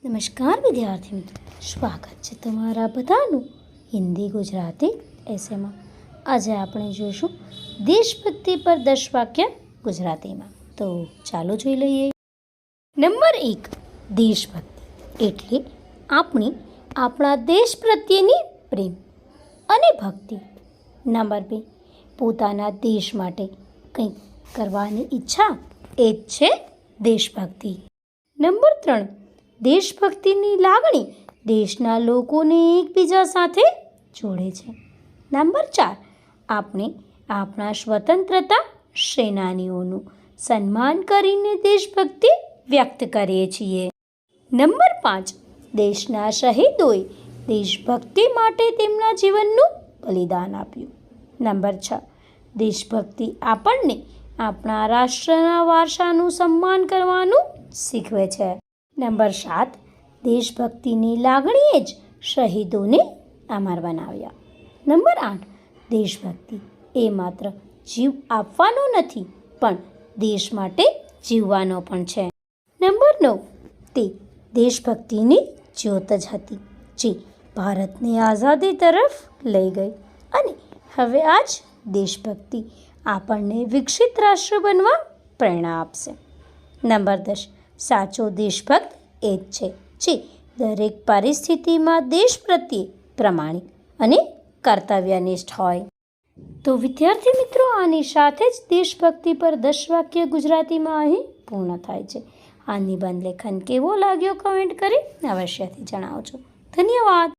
નમસ્કાર વિદ્યાર્થી મિત્રો, સ્વાગત છે તમારા બધાનું હિન્દી ગુજરાતી એસેમાં. આજે આપણે જોઈશું દેશભક્તિ પર 10 વાક્ય ગુજરાતીમાં. તો ચાલો જોઈ લઈએ. નંબર 1, દેશભક્તિ એટલે આપણા દેશ પ્રત્યેની પ્રેમ અને ભક્તિ. નંબર 2, પોતાના દેશ માટે કંઈક કરવાની ઈચ્છા, એ જ છે દેશભક્તિ. નંબર 3, દેશભક્તિની લાગણી દેશના લોકોને એકબીજા સાથે જોડે છે. નંબર 4, આપણે આપણા સ્વતંત્રતા સેનાનીઓનું સન્માન કરીને દેશભક્તિ વ્યક્ત કરીએ છીએ. નંબર 5, દેશના શહીદોએ દેશભક્તિ માટે તેમના જીવનનું બલિદાન આપ્યું. નંબર 6, દેશભક્તિ આપણને આપણા રાષ્ટ્રના વારસાનું સન્માન કરવાનું શીખવે છે. નંબર 7, દેશભક્તિની લાગણીએ જ શહીદોને અમર બનાવ્યા. નંબર 8, દેશભક્તિ એ માત્ર જીવ આપવાનો નથી, પણ દેશ માટે જીવવાનો પણ છે. નંબર 9, તે દેશભક્તિની જ્યોત જ હતી જે ભારતને આઝાદી તરફ લઈ ગઈ, અને હવે આ જ દેશભક્તિ આપણને વિકસિત રાષ્ટ્ર બનવા પ્રેરણા આપશે. નંબર 10, સાચો દેશભક્ત એ જ છે જે દરેક પરિસ્થિતિમાં દેશ પ્રત્યે પ્રમાણિક અને કર્તવ્યનિષ્ઠ હોય. તો વિદ્યાર્થી મિત્રો, આની સાથે જ દેશભક્તિ પર 10 વાક્ય ગુજરાતીમાં અહીં પૂર્ણ થાય છે. આ નિબંધ લેખન કેવો લાગ્યો કમેન્ટ કરી અવશ્યથી જણાવજો. ધન્યવાદ.